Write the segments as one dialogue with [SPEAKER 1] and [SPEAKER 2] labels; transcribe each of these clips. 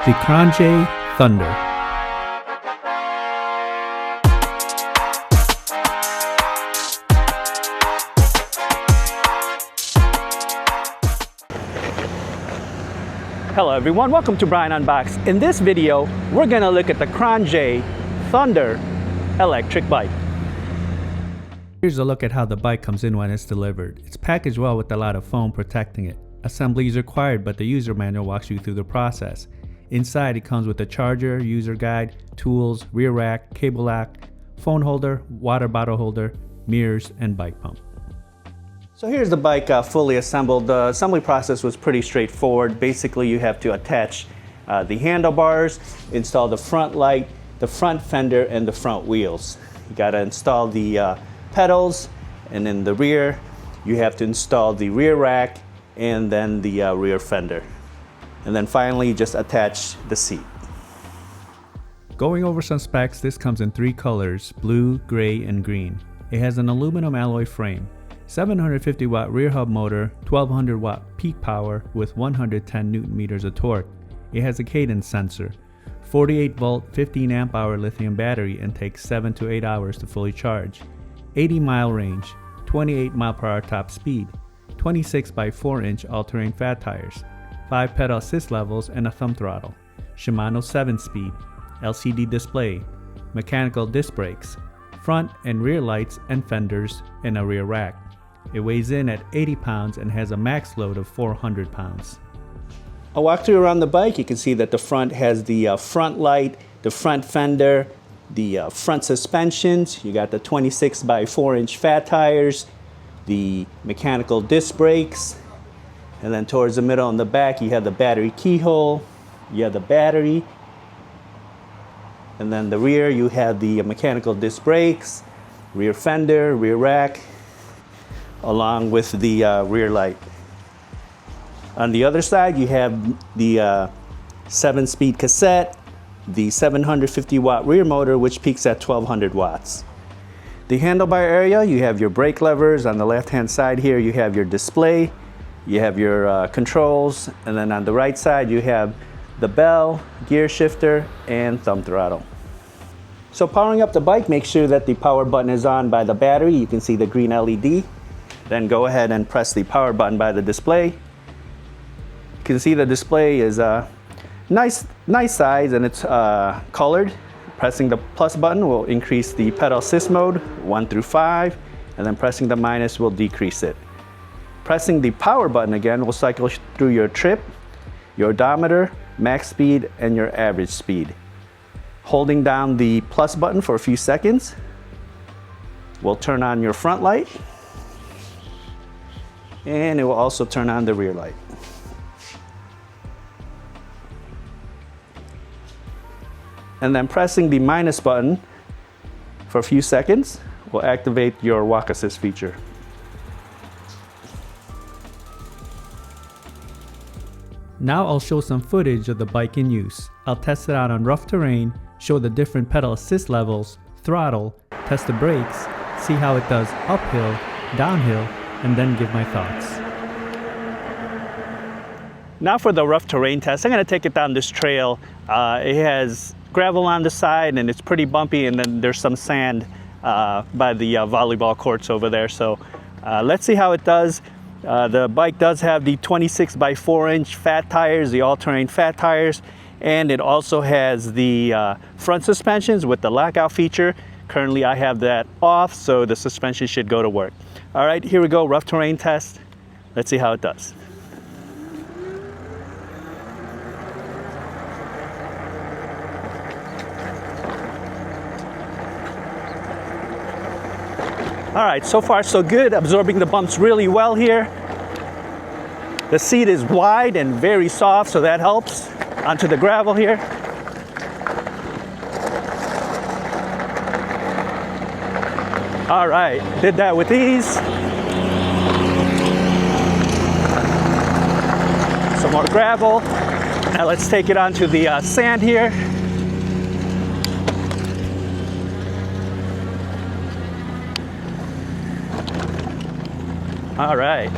[SPEAKER 1] the Qronge Thunder.
[SPEAKER 2] Hello everyone, welcome to Brian Unboxed. In this video, we're gonna look at the Qronge Thunder Electric Bike.
[SPEAKER 1] Here's a look at how the bike comes in when it's delivered. It's packaged well with a lot of foam protecting it. Assembly is required, but the user manual walks you through the process. Inside, it comes with a charger, user guide, tools, rear rack, cable lock, phone holder, water bottle holder, mirrors, and bike pump.
[SPEAKER 2] So here's the bike fully assembled. The assembly process was pretty straightforward. Basically, you have to attach the handlebars, install the front light, the front fender, and the front wheels. You gotta install the pedals, and in the rear, you have to install the rear rack and then the rear fender. And then finally, just attach the seat.
[SPEAKER 1] Going over some specs, this comes in 3 colors, blue, gray, and green. It has an aluminum alloy frame, 750 watt rear hub motor, 1200 watt peak power with 110 Newton meters of torque. It has a cadence sensor, 48 volt, 15 amp hour lithium battery, and takes 7 to 8 hours to fully charge. 80 mile range, 28 mile per hour top speed, 26 by 4 inch all-terrain fat tires, 5 pedal assist levels and a thumb throttle, Shimano 7-speed, LCD display, mechanical disc brakes, front and rear lights and fenders, and a rear rack. It weighs in at 80 pounds and has a max load of 400 pounds.
[SPEAKER 2] I'll walk through around the bike. You can see that the front has the front light, the front fender, the front suspensions. You got the 26 by 4 inch fat tires, the mechanical disc brakes, and then towards the middle and the back you have the battery keyhole, you have the battery, and then the rear you have the mechanical disc brakes, rear fender, rear rack, along with the rear light. On the other side you have the 7-speed cassette, the 750 watt rear motor which peaks at 1200 watts. The handlebar area, you have your brake levers. On the left hand side here you have your display, you have your controls, and then on the right side you have the bell, gear shifter, and thumb throttle. So powering up the bike, make sure that the power button is on by the battery. You can see the green LED. Then go ahead and press the power button by the display. You can see the display is nice size, and it's colored. Pressing the plus button will increase the pedal assist mode 1 through 5, and then pressing the minus will decrease it. Pressing the power button again will cycle through your trip, your odometer, max speed, and your average speed. Holding down the plus button for a few seconds will turn on your front light, and it will also turn on the rear light. And then pressing the minus button for a few seconds will activate your walk assist feature.
[SPEAKER 1] Now I'll show some footage of the bike in use. I'll test it out on rough terrain, show the different pedal assist levels, throttle, test the brakes, see how it does uphill, downhill, and then give my thoughts.
[SPEAKER 2] Now for the rough terrain test, I'm going to take it down this trail. It has gravel on the side and it's pretty bumpy, and then there's some sand by the volleyball courts over there. So let's see how it does. The bike does have the 26 by 4 inch fat tires, the all-terrain fat tires, and it also has the front suspensions with the lockout feature. Currently I have that off, so the suspension should go to work. All right, here we go, rough terrain test. Let's see how it does. All right, so far so good, absorbing the bumps really well here. The seat is wide and very soft, so that helps. Onto the gravel here. All right, did that with ease. Some more gravel. Now let's take it onto the sand here. All right.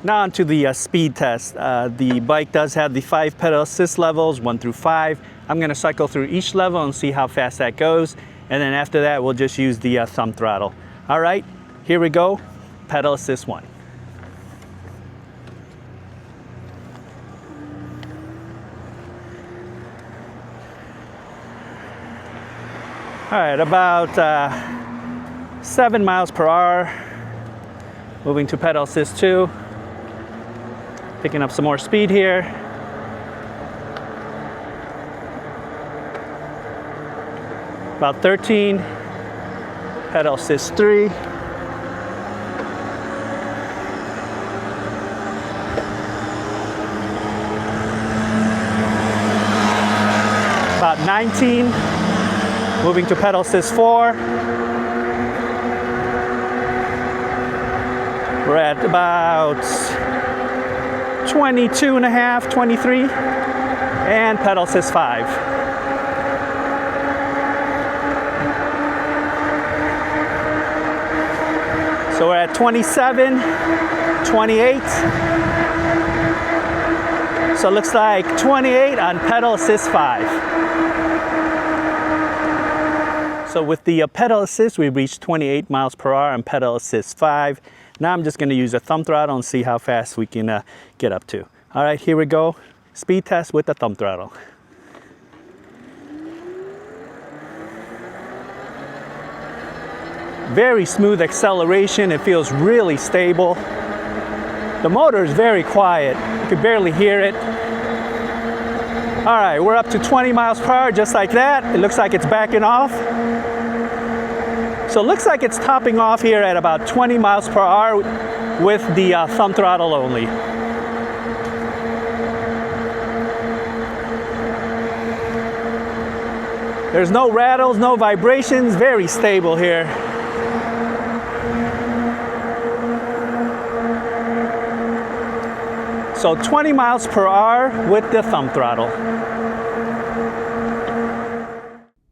[SPEAKER 2] Now onto the speed test. The bike does have the 5 pedal assist levels, 1 through 5. I'm going to cycle through each level and see how fast that goes. And then after that, we'll just use the thumb throttle. All right, here we go. Pedal assist 1. All right, about 7 miles per hour. Moving to pedal assist 2. Picking up some more speed here. About 13. Pedal assist 3. About 19. Moving to pedal assist 4. We're at about 22 and a half, 23. And pedal assist 5. So we're at 27, 28. So it looks like 28 on pedal assist 5. So with the pedal assist, we reached 28 miles per hour on pedal assist 5. Now I'm just going to use a thumb throttle and see how fast we can get up to. All right, here we go. Speed test with the thumb throttle. Very smooth acceleration. It feels really stable. The motor is very quiet. You can barely hear it. All right, we're up to 20 miles per hour just like that. It looks like it's backing off. So it looks like it's topping off here at about 20 miles per hour with the thumb throttle only. There's no rattles, no vibrations, very stable here. So 20 miles per hour with the thumb throttle.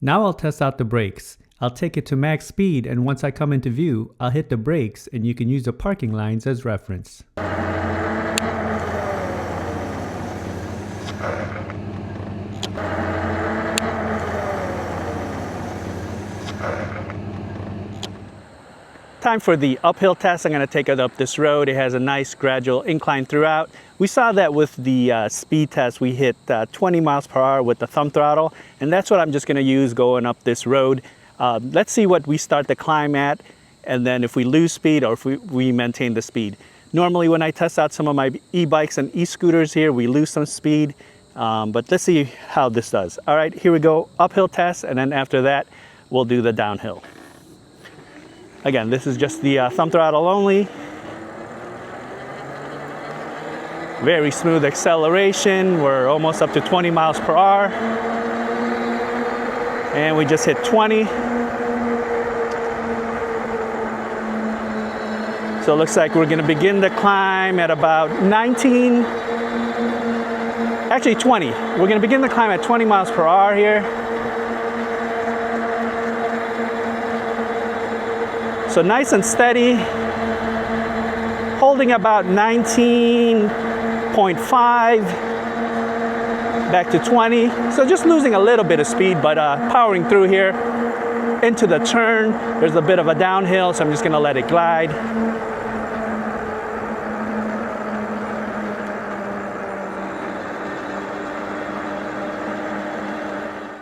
[SPEAKER 1] Now I'll test out the brakes. I'll take it to max speed, and once I come into view, I'll hit the brakes and you can use the parking lines as reference.
[SPEAKER 2] Time for the uphill test. I'm going to take it up this road. It has a nice gradual incline throughout. We saw that with the speed test. We hit 20 miles per hour with the thumb throttle, and that's what I'm just going to use going up this road. Let's see what we start the climb at, and then if we lose speed or if we maintain the speed. Normally when I test out some of my e-bikes and e-scooters here, we lose some speed, but let's see how this does. All right, here we go, uphill test, and then after that, we'll do the downhill. Again, this is just the thumb throttle only. Very smooth acceleration. We're almost up to 20 miles per hour. And we just hit 20. So it looks like we're gonna begin the climb at about 19, actually 20. We're gonna begin the climb at 20 miles per hour here. So nice and steady, holding about 19.5, back to 20. So just losing a little bit of speed, but powering through here into the turn. There's a bit of a downhill, so I'm just gonna let it glide.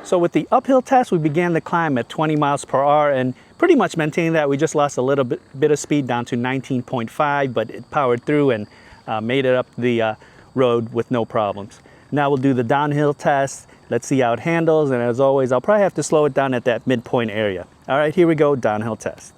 [SPEAKER 2] So with the uphill test, we began the climb at 20 miles per hour and pretty much maintained that. We just lost a little bit of speed down to 19.5, but it powered through and made it up the road with no problems. Now we'll do the downhill test. Let's see how it handles, and as always, I'll probably have to slow it down at that midpoint area. All right, here we go, downhill test.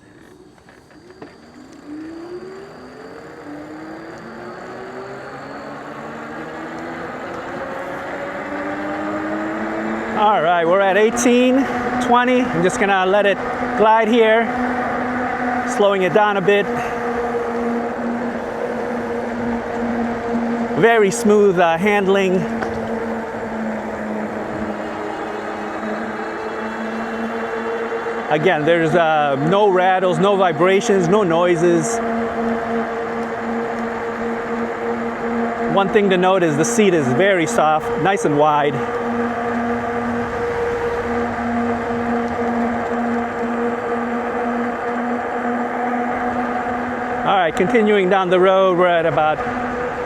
[SPEAKER 2] All right, we're at 18, 20. I'm just gonna let it glide here, slowing it down a bit. Very smooth handling. Again, there's no rattles, no vibrations, no noises. One thing to note is the seat is very soft, nice and wide. All right, continuing down the road, we're at about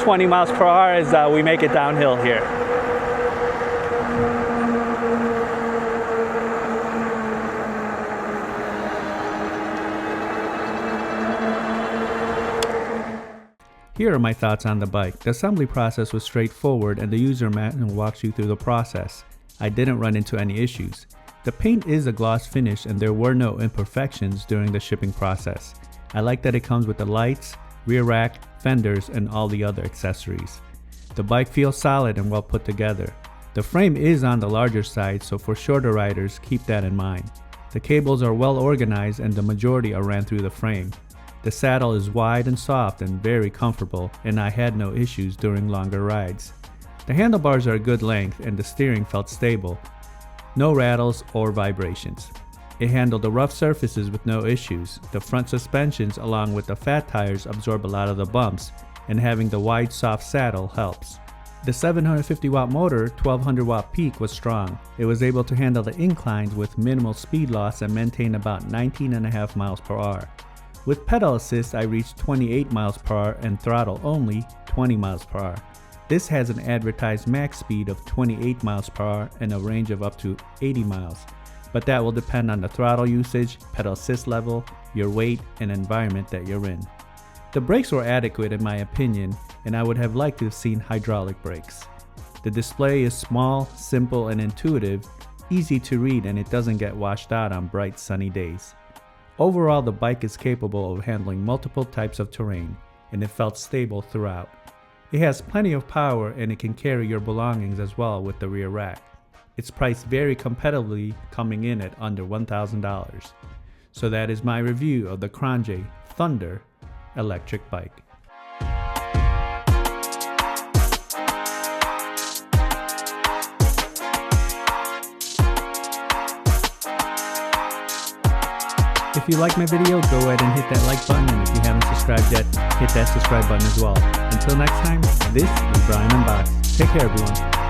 [SPEAKER 2] 20 miles per hour as we make it downhill here.
[SPEAKER 1] Here are my thoughts on the bike. The assembly process was straightforward and the user manual walks you through the process. I didn't run into any issues. The paint is a gloss finish and there were no imperfections during the shipping process. I like that it comes with the lights, rear rack, fenders, and all the other accessories. The bike feels solid and well put together. The frame is on the larger side, so for shorter riders, keep that in mind. The cables are well organized and the majority are ran through the frame. The saddle is wide and soft and very comfortable, and I had no issues during longer rides. The handlebars are a good length and the steering felt stable. No rattles or vibrations. It handled the rough surfaces with no issues. The front suspensions along with the fat tires absorb a lot of the bumps, and having the wide soft saddle helps. The 750 watt motor 1200 watt peak was strong. It was able to handle the inclines with minimal speed loss and maintain about 19.5 miles per hour. With pedal assist, I reached 28 miles per hour and throttle only 20 miles per hour. This has an advertised max speed of 28 miles per hour and a range of up to 80 miles, but that will depend on the throttle usage, pedal assist level, your weight, and environment that you're in. The brakes were adequate in my opinion, and I would have liked to have seen hydraulic brakes. The display is small, simple, and intuitive, easy to read, and it doesn't get washed out on bright sunny days. Overall, the bike is capable of handling multiple types of terrain, and it felt stable throughout. It has plenty of power and it can carry your belongings as well with the rear rack. It's priced very competitively, coming in at under $1,000. So that is my review of the Qronge Thunder Electric Bike. If you like my video, go ahead and hit that like button, and if you haven't subscribed yet, hit that subscribe button as well. Until next time, this is Brian Unboxed. Take care, everyone.